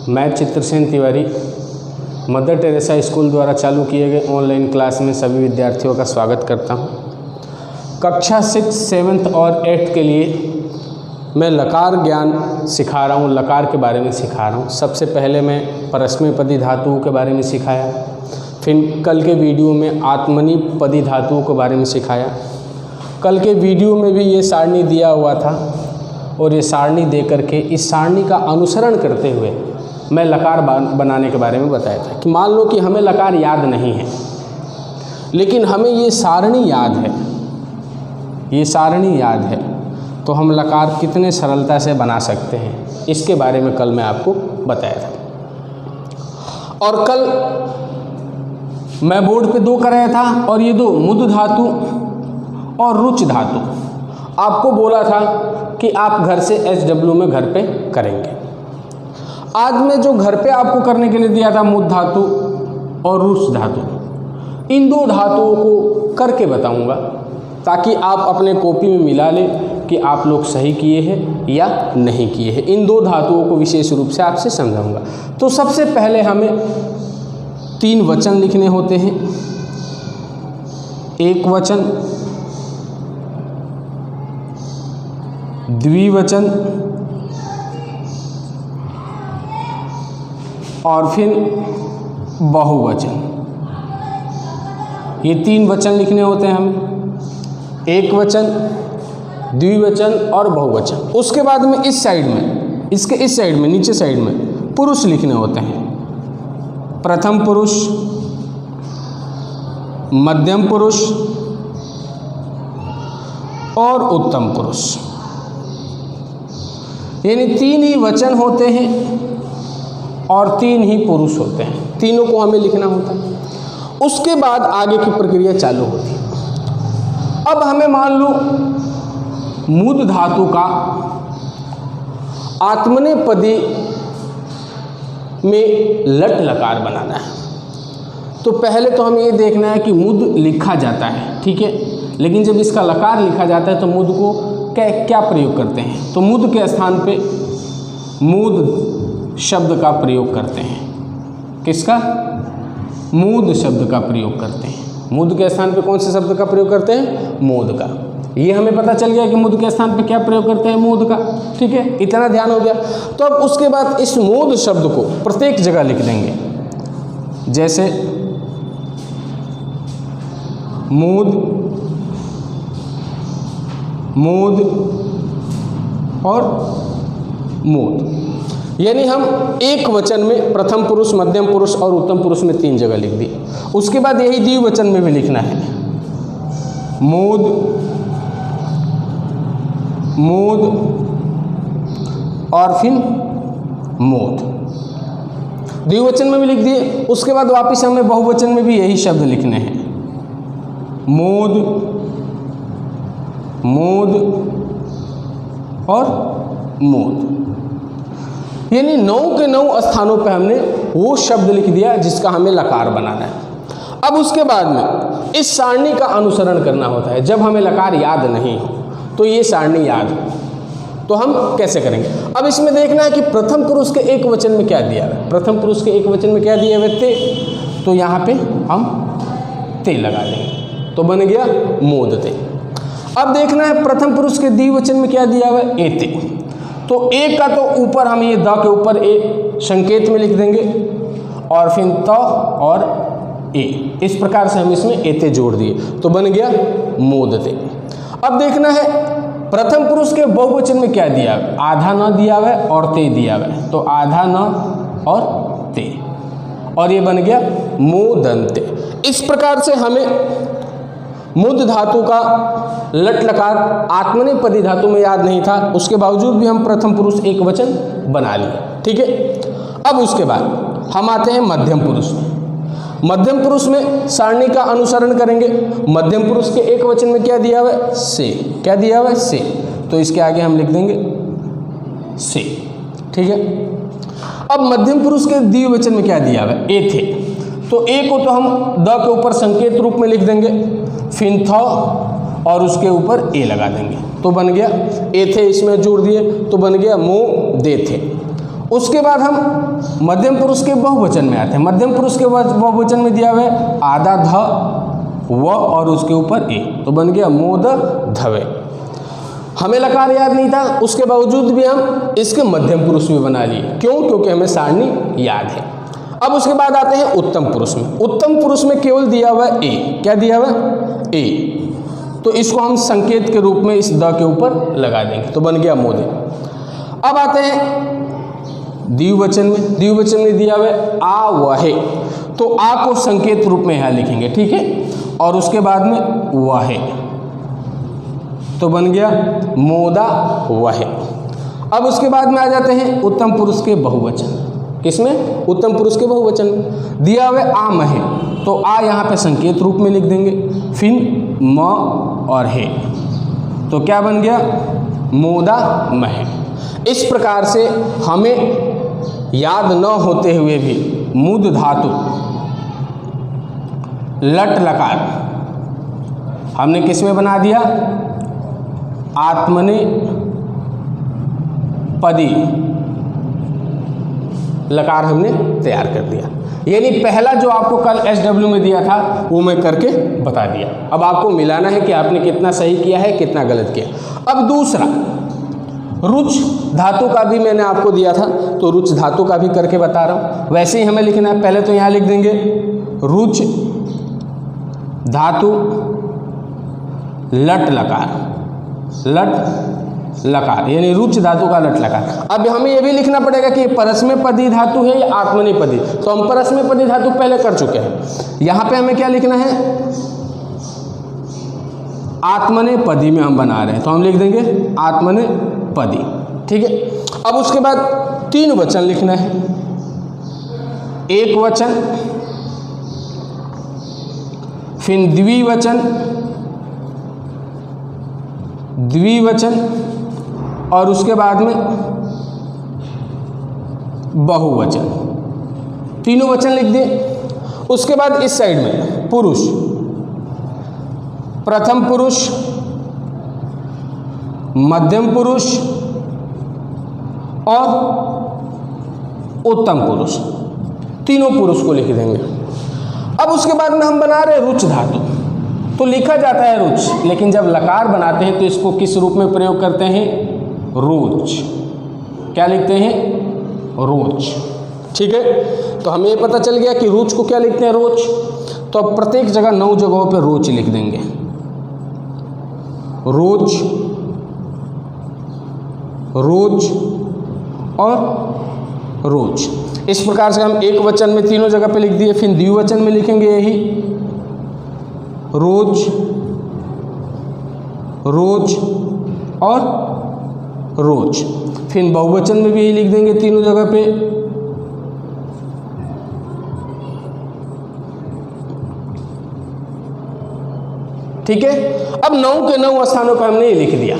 मैं Chitrasen Tiwari mother Teresa school द्वारा चालू किए गए ऑनलाइन क्लास में सभी विद्यार्थियों का स्वागत करता हूं। कक्षा 6, 7 और 8 के लिए मैं लकार ज्ञान सिखा रहा हूं, लकार के बारे में सिखा रहा हूं। सबसे पहले मैं परस्मैपदी धातुओं के बारे में सिखाया, फिर कल के वीडियो में आत्मनेपदी धातुओं के बारे में सिखाया। कल के वीडियो में भी ये सारणी दिया हुआ था और ये सारणी दे करके इस सारणी का अनुसरण करते हुए मैं लकार बनाने के बारे में बताया था कि मान लो कि हमें लकार याद नहीं है, लेकिन हमें ये सारणी याद है, ये सारणी याद है, तो हम लकार कितने सरलता से बना सकते हैं, इसके बारे में कल मैं आपको बताया था। और कल मैं बोर्ड पे 2 कराया था और ये 2 मुद धातु और रुच धातु आपको बोला था कि आप घर से SW में घर पे करेंगे। आज मैं जो घर पे आपको करने के लिए दिया था मुद धातु और रुच धातु, इन 2 धातुओं को करके बताऊंगा ताकि आप अपने कॉपी में मिला लें कि आप लोग सही किए हैं या नहीं किए हैं। इन 2 धातुओं को विशेष रूप से आपसे समझाऊंगा। तो सबसे पहले हमें 3 वचन लिखने होते हैं, एक वचन, द्विवचन और फिर बहुवचन। ये 3 वचन लिखने होते हैं हमें, एक वचन, द्विवचन और बहुवचन। उसके बाद में इस साइड में, इसके इस साइड में, नीचे साइड में पुरुष लिखने होते हैं, प्रथम पुरुष, मध्यम पुरुष और उत्तम पुरुष। यानी 3 ही वचन होते हैं और 3 ही पुरुष होते हैं, तीनों को हमें लिखना होता है। उसके बाद आगे की प्रक्रिया चालू होती है। अब हमें मान लो मुद धातु का आत्मनेपदी में लट लकार बनाना है। तो पहले तो हमें ये देखना है कि मुद लिखा जाता है, ठीक है, लेकिन जब इसका लकार लिखा जाता है तो मुद को क्या प्रयोग करते हैं? तो मुद के स्थान पे मूद शब्द का प्रयोग करते हैं। किसका? मूद शब्द का प्रयोग करते हैं। मुद के स्थान पे कौन से शब्द का प्रयोग करते हैं? मूद का। ये हमें पता चल गया कि मुद के स्थान पे क्या प्रयोग करते हैं? मूद का, ठीक है, इतना ध्यान हो गया। तो अब उसके बाद इस मूद शब्द को प्रत्येक जगह लिख देंगे, जैसे मूद, मूद और मूद। यानी हम एक वचन में प्रथम पुरुष, मध्यम पुरुष और उत्तम पुरुष में 3 जगह लिख दी। उसके बाद यही द्विवचन में भी लिखना है, मूद, मूद और फिर मूद। द्विवचन में भी लिख दिए। उसके बाद वापस हमें बहुवचन में भी यही शब्द लिखने हैं, मूद, मूद और मूद। यानी 9 के 9 स्थानों पे हमने वो शब्द लिख दिया जिसका हमें लकार बनाना है। अब उसके बाद में इस सारणी का अनुसरण करना होता है। जब हमें लकार याद नहीं हो तो ये सारणी याद हो तो हम कैसे करेंगे? अब इसमें देखना है कि प्रथम पुरुष के एक वचन में क्या दिया है। प्रथम पुरुष के एक वचन में क्या दिया है? ते। तो यहाँ पे हम ते लगा देंगे तो बन गया मोदते। अब देखना है प्रथम पुरुष के द्विवचन में क्या दिया हुआ है? एते। तो ए का तो ऊपर हम ये द के ऊपर ए संकेत में लिख देंगे और फिर त और ए, इस प्रकार से हम इसमें एते जोड़ दिए तो बन गया मोदते। अब देखना है प्रथम पुरुष के बहुवचन में क्या दिया है? आधा न दिया हुआ है और ते दिया हुआ है, तो आधा न और ते, और ये बन गया मोदंते। इस प्रकार से हमें मुद धातु का लट लकार आत्मनेपदी धातु में याद नहीं था, उसके बावजूद भी हम प्रथम पुरुष एक वचन बना लिए, ठीक है। अब उसके बाद हम आते हैं मध्यम पुरुष में। मध्यम पुरुष में सारणी का अनुसरण करेंगे। मध्यम पुरुष के एक वचन में क्या दिया हुआ है? से। क्या दिया हुआ है? से। तो इसके आगे हम लिख देंगे से, ठीक है। अब मध्यम पुरुष के द्विवचन में क्या दिया हुआ है? ए थे। तो ए को तो हम द के ऊपर संकेत रूप में लिख देंगे, फिर थ और उसके ऊपर ए लगा देंगे तो बन गया ए थे, इसमें जोड़ दिए तो बन गया मो दे थे। उसके बाद हम मध्यम पुरुष के बहुवचन में आते हैं। मध्यम पुरुष के बहुवचन में दिया हुआ है आधा ध व और उसके ऊपर ए, तो बन गया मोद धवे। हमें लकार याद नहीं था, उसके बावजूद भी हम इसके मध्यम पुरुष में बना लिए। क्यों? क्योंकि हमें सारणी याद है। अब उसके बाद आते हैं उत्तम पुरुष में। उत्तम पुरुष में केवल दिया हुआ है ए। क्या दिया हुआ है? ए। तो इसको हम संकेत के रूप में इस द के ऊपर लगा देंगे, तो बन गया मोदे। अब आते हैं द्विवचन में। द्विवचन में दिया हुआ है आ वहे, तो आ को संकेत रूप में यहाँ लिखेंगे, ठीक है, और उसके बाद में वहे, तो बन गया मोदा वहे। अब उसके बाद में आ जाते हैं उत्तम पुरुष के बहुवचन। किसमें? उत्तम पुरुष के बहुवचन में दिया हुआ है आ महे, तो आ यहाँ पे संकेत रूप में लिख देंगे, फिर म और हे, तो क्या बन गया? मोदा महे। इस प्रकार से हमें याद न होते हुए भी मुद धातु लट लकार हमने किस में बना दिया? आत्मने पदी लकार हमने तैयार कर दिया। यानी पहला जो आपको कल SW में दिया था वो मैं करके बता दिया। अब आपको मिलाना है कि आपने कितना सही किया है, कितना गलत किया। अब दूसरा रुच धातु का भी मैंने आपको दिया था, तो रुच धातु का भी करके बता रहा हूँ। वैसे ही हमें लिखना है। पहले तो यहाँ लिख देंगे रुच धातु लट लकार, लट लकार यानी रुच धातु का लट लकार। अब हमें यह भी लिखना पड़ेगा कि परस्मैपदी धातु है या आत्मनेपदी, तो हम परस्मैपदी धातु पहले कर चुके हैं। यहाँ पे हमें क्या लिखना है? आत्मनेपदी में हम बना रहे हैं, तो हम लिख देंगे आत्मनेपदी, ठीक है। अब उसके बाद तीन वचन लिखना है। एक वचन, फिर द्विवचन, द्विवचन और उसके बाद में बहुवचन। तीनों वचन लिख दिए। उसके बाद इस साइड में पुरुष, प्रथम पुरुष, मध्यम पुरुष और उत्तम पुरुष, तीनों पुरुष को लिख देंगे। अब उसके बाद में हम बना रहे रुच धातु, तो लिखा जाता है रुच, लेकिन जब लकार बनाते हैं तो इसको किस रूप में प्रयोग करते हैं? रोच। क्या लिखते हैं? रोच, ठीक है। तो हमें ये पता चल गया कि रोच को क्या लिखते हैं? रोच। तो अब प्रत्येक जगह 9 जगहों पे रोच लिख देंगे। रोच, रोच और रोच। इस प्रकार से हम एक वचन में तीनों जगह पे लिख दिए। फिर द्विवचन में लिखेंगे यही रोज, रोज और रोज। फिर बहुवचन में भी यही लिख देंगे तीनों जगह पे ठीक है। अब 9 के 9 स्थानों पर हमने ये लिख दिया।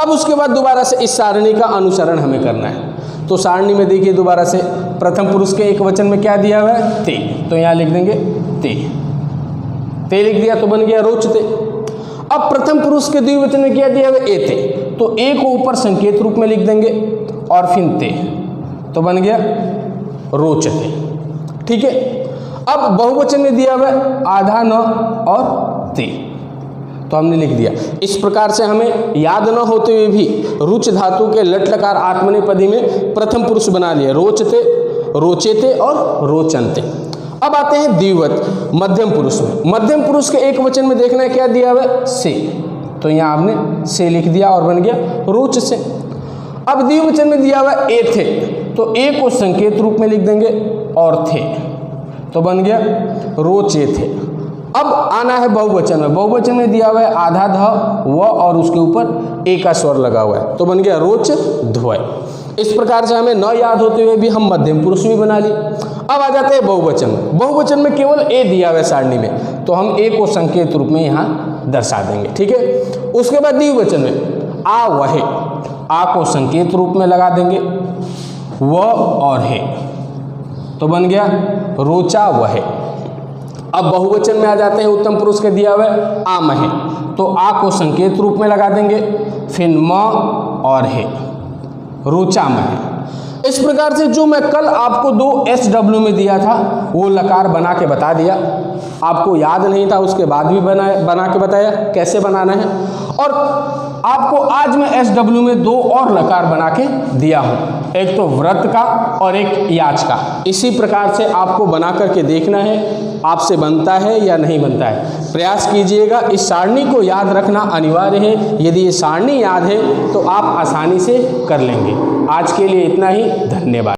अब उसके बाद दोबारा से इस सारणी का अनुसरण हमें करना है। तो सारणी में देखिए दोबारा से प्रथम पुरुष के एक वचन में क्या दिया हुआ है? ते, तो यहाँ लिख देंगे ते, ते लिख दिया तो बन गया रोचते। अब प्रथम पुरुष के द्विवचन में क्या दिया हुआ है? एते, तो ए को ऊपर संकेत रूप में लिख देंगे और फिर ते, तो बन गया रोचते, ठीक है। अब बहुवचन में दिया हुआ है आधा न और ते, तो हमने लिख दिया। इस प्रकार से हमें याद न होते हुए भी रुच धातु के लट लकार आत्मनेपदी में प्रथम पुरुष बना लिया, रोचते, रोचेते और रोचनते। अब आते हैं द्विवचन मध्यम पुरुष में। मध्यम पुरुष के एक वचन में देखना है क्या दिया हुआ है? से, तो यहाँ हमने से लिख दिया और बन गया रोच से। अब द्विवचन में दिया हुआ ए थे, तो ए को संकेत रूप में लिख देंगे और थे, तो बन गया रोचे थे। अब आना है बहुवचन में। बहुवचन में दिया हुआ है आधा ध व और उसके ऊपर ए का स्वर लगा हुआ है, तो बन गया रोच ध्वय। इस प्रकार से हमें न याद होते हुए भी हम मध्यम पुरुष भी बना लिए। अब आ जाते हैं बहुवचन में। बहुवचन में केवल ए दिया हुआ है सारणी में, तो हम ए को संकेत रूप में यहाँ दर्शा देंगे, ठीक है। उसके बाद द्विवचन में आ वहे, आ को संकेत रूप में लगा देंगे व और हे, तो बन गया रोचा वहे। अब बहुवचन में आ जाते हैं उत्तम पुरुष के दिया हुआ है आ महे, तो आ को संकेत रूप में लगा देंगे, फिर म और हे, रोचा महे। इस प्रकार से जो मैं कल आपको 2 SW में दिया था वो लकार बना के बता दिया, आपको याद नहीं था उसके बाद भी बना के बताया कैसे बनाना है। और आपको आज मैं SW में 2 और लकार बना के दिया हूँ, एक तो व्रत का और एक याच का। इसी प्रकार से आपको बना करके देखना है आपसे बनता है या नहीं बनता है। प्रयास कीजिएगा, इस सारणी को याद रखना अनिवार्य है। यदि ये सारणी याद है तो आप आसानी से कर लेंगे। आज के लिए इतना ही, धन्यवाद।